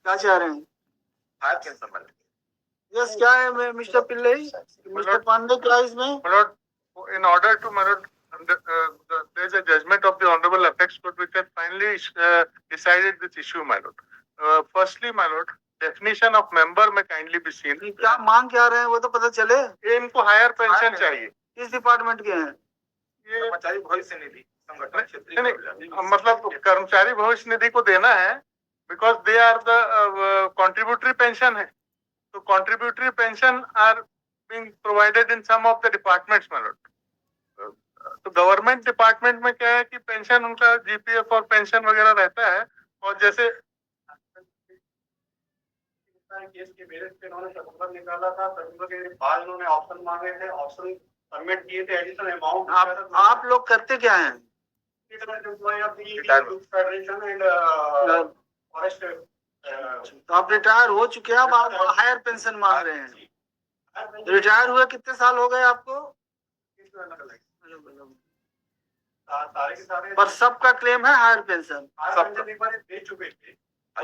क्या चाह रहे हैं? हायर पेंशन वाले। यस, क्या है मिस्टर पिल्लई, मिस्टर पांडे, क्या इसमें? In order to there is a judgment of the Honorable Apex Court which has finally decided this issue, my lord. Firstly, my lord, definition of member में kindly be seen. क्या मांग क्या रहे हैं वो तो पता चले। इनको हायर पेंशन चाहिए। किस डिपार्टमेंट के हैं? ये कर्मचारी भविष्य निधि संगठन क्षेत्रीय, मतलब कर्मचारी भविष्य निधि को देना है, because they are the contributory pension है, तो contributory pension are being provided in some of the departments, my lord. तो गवर्नमेंट डिपार्टमेंट में क्या है कि पेंशन उनका जीपीएफ और पेंशन वगैरह रहता है, और जैसे केस के बेसिस पे उन्होंने सर्कुलर निकाला था, सर्कुलर के बाद उन्होंने ऑप्शन मांगे थे, ऑप्शन सबमिट किए थे, एडिशनल अमाउंट। आप लोग करते क्या हैं? तो आप रिटायर हो चुके हैं, अब आप हायर पेंशन मांग रहे हैं। रिटायर हुए कितने साल हो गए आपको? पर सबका क्लेम है हायर पेंशन, दे चुके थे,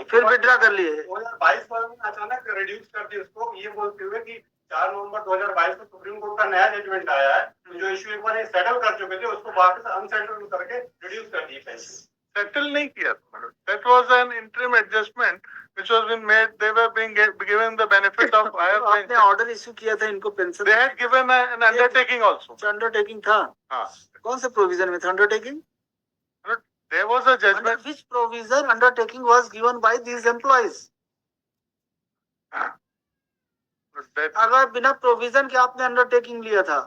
फिर विड्रा कर लिए। 2022 में अचानक रिड्यूस कर दी उसको, ये बोलते हुए कि 4 नवंबर 2022 को सुप्रीम कोर्ट का नया जजमेंट आया है, तो जो इश्यू एक बार सेटल कर चुके थे उसको वापस अनसेटल करके रिड्यूस कर दी पेंशन। सेटल नहीं किया, that was an interim adjustment which was been made. They were being given the benefit of higher pension. आपने ऑर्डर इशू किया था इनको pension, they had given an undertaking also. Undertaking था। हाँ, कौन से प्रोविजन में था undertaking? there was a judgment. Under which provision undertaking was given by these employees? अगर बिना प्रोविजन के आपने अंडरटेकिंग लिया था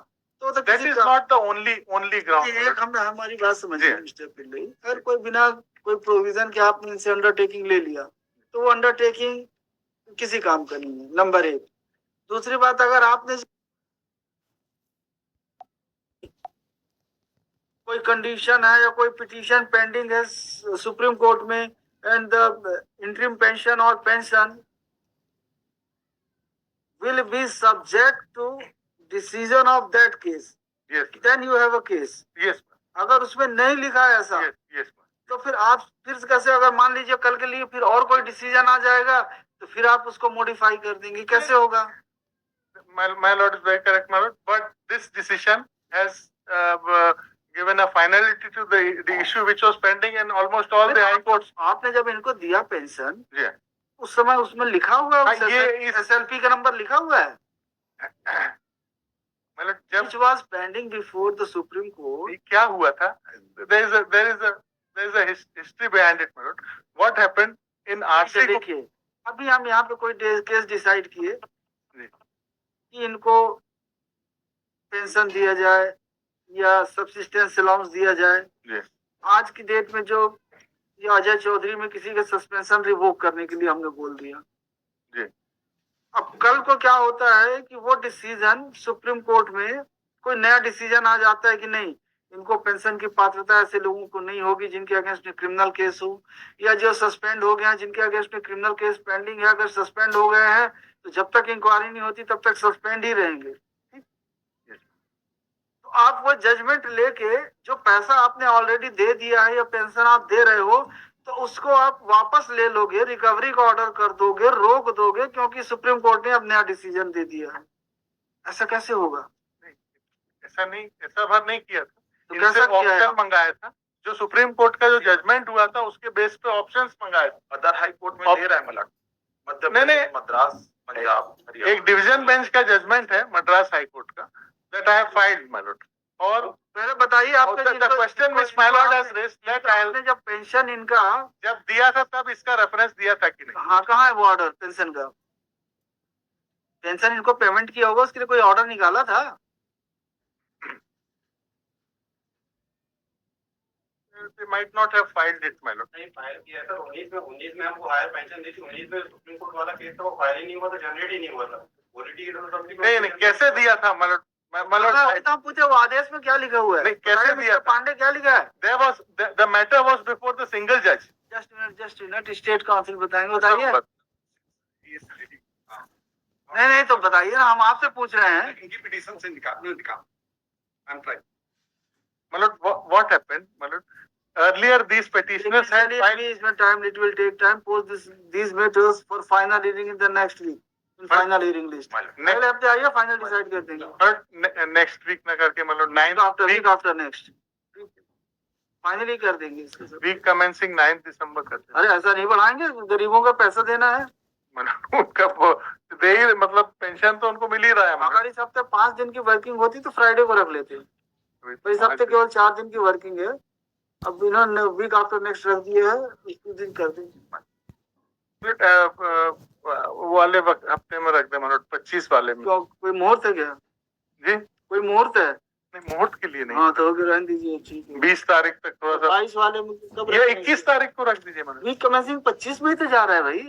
तो that is not the only ground. एक हमने हमारी बात समझिए मिस्टर पिल्लई, अगर कोई बिना कोई प्रोविजन के आपने इनसे अंडरटेकिंग ले लिया तो वो अंडरटेकिंग किसी काम का नहीं है, नंबर एक। दूसरी बात, अगर आपने कोई कंडीशन है या कोई पिटीशन पेंडिंग है सुप्रीम कोर्ट में, एंड द इंटरिम पेंशन और pension will be subject to decision of that case, yes, then you have a case. yes, अगर उसमें नहीं लिखा है ऐसा, yes, yes, तो फिर आप फिर कैसे, अगर मान लीजिए कल के लिए फिर और कोई डिसीजन आ जाएगा तो फिर आप उसको मॉडिफाई कर देंगे, कैसे होगा? my lord is very correct, my lord, but this decision has given a finality to the issue which was pending in almost all the high courts. आपने जब इनको दिया पेंशन, yeah, उस समय उसमें लिखा हुआ है, ये एसएलपी का नंबर लिखा हुआ है, मतलब जब which was pending before the Supreme Court. क्या हुआ था, there is a history behind it, my lord. What happened in RC? देखिए, अभी हम यहाँ पे कोई केस डिसाइड किए कि इनको पेंशन दिया जाए या सब्सिस्टेंस अलाउंस दिया जाए। yes, आज की डेट में जो ये अजय चौधरी में किसी का सस्पेंशन रिवोक करने के लिए हमने बोल दिया। जी, अब कल को क्या होता है कि वो डिसीजन सुप्रीम कोर्ट में कोई नया डिसीजन आ जाता है कि नहीं, इनको पेंशन की पात्रता ऐसे लोगों को नहीं होगी जिनके अगेंस्ट में क्रिमिनल केस हो, या जो सस्पेंड हो गए हैं जिनके अगेंस्ट में क्रिमिनल केस पेंडिंग है, अगर सस्पेंड हो गए हैं तो जब तक इंक्वायरी नहीं होती तब तक सस्पेंड ही रहेंगे। तो आप वो जजमेंट लेके जो पैसा आपने ऑलरेडी दे दिया है या पेंशन आप दे रहे हो, तो उसको आप वापस ले लोगे, रिकवरी का ऑर्डर कर दोगे, रोक दोगे, क्योंकि सुप्रीम कोर्ट ने अब नया डिसीजन दे दिया है। ऐसा कैसे होगा? ऐसा नहीं, ऐसा बार नहीं किया था, तो कैसा ऑप्शन मंगाया था, जो सुप्रीम कोर्ट का जो जजमेंट हुआ था उसके बेस पे ऑप्शंस मंगाए थे। अदर हाई कोर्ट में दे रहा है मध्य प्रदेश, मद्रास, पंजाब, एक डिवीजन बेंच का जजमेंट है मद्रास हाई कोर्ट का, that I have filed, my Lord. और पहले बताइए आपने question which my Lord has raised, that आपने जब पेंशन इनका जब दिया था तब इसका रेफरेंस दिया था कि नहीं? हाँ, कहाँ है वो ऑर्डर पेंशन का? पेंशन इनको पेमेंट किया होगा, उसके लिए कोई ऑर्डर निकाला था? They might not have filed it, my lord. नहीं फाइल किया था 19 में हमको हायर पेंशन दी थी, 19 में सुप्रीम कोर्ट वाला केस था, वो फाइल ही नहीं हुआ था, जनरेट ही नहीं हुआ था। नहीं, कैसे दिया था, my lord? पूछे वो आदेश में क्या लिखा हुआ है? नहीं, कैसे दिया? पांडे क्या लिखा है? There was the matter was before the single judge. Just minute, state council बताइए। नहीं तो बताइए ना, हम आपसे पूछ रहे हैं। इनकी पिटीशन से निकाल। मतलब what happened, मतलब earlier these petitioners had Initially, filed. इसमें time, it will take time. Post these matters for final hearing in the next week. In final hearing list. अगले हफ्ते आइए, final decide कर देंगे. और next week ना करके मतलब 9th week after next. Finally कर देंगे इसको सब. week commencing 9 दिसंबर करते हैं. अरे ऐसा नहीं बढ़ाएंगे, गरीबों का पैसा देना है. उनका दे ही मतलब पेंशन तो उनको मिल ही रहा है. अगर इस हफ्ते 5 दिन की वर्किंग होती तो फ्राइडे को रख लेते. तो इस हफ्ते केवल 4 दिन की वर्किंग है. अब इन्होंने वीक आफ्टर नेक्स्ट रख दिया है, इस दिन कर देंगे. वो वाले हफ्ते में रख दे, मतलब 25 वाले में. कोई मुहूर्त है क्या जी? कोई मुहूर्त है? नहीं, मुहूर्त के लिए नहीं. हाँ तो रहने दीजिए, ठीक है. 20 तारीख तक थोड़ा सा. 22 वाले में कब? ये 21 तारीख को रख दीजिए. मैंने वीक कमेंसिंग 25 में ही तो जा रहा है भाई.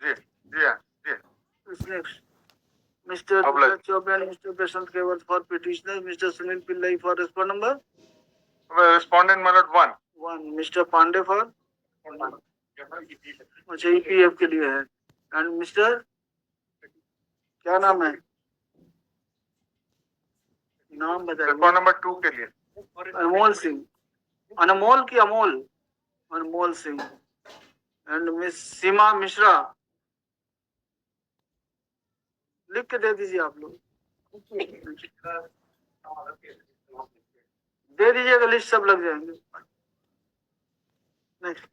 जी जी हाँ जी. Next mister Chaubey and mister Prashant Kewal for petitioner, mister Sunil Pillai for respond number respondent मतलब 1, मिस्टर पांडे फॉर अच्छा ईपीएफ के लिए है. एंड मिस्टर क्या नाम है, नाम बताइए. रिस्पोंड नंबर 2 के लिए अनमोल सिंह, अनमोल की अमोल, अनमोल सिंह. एंड मिस सीमा मिश्रा. लिख के दे दीजिए आप लोग. दे दीजिएगा, लिस्ट सब लग जाएंगे. नेक्स्ट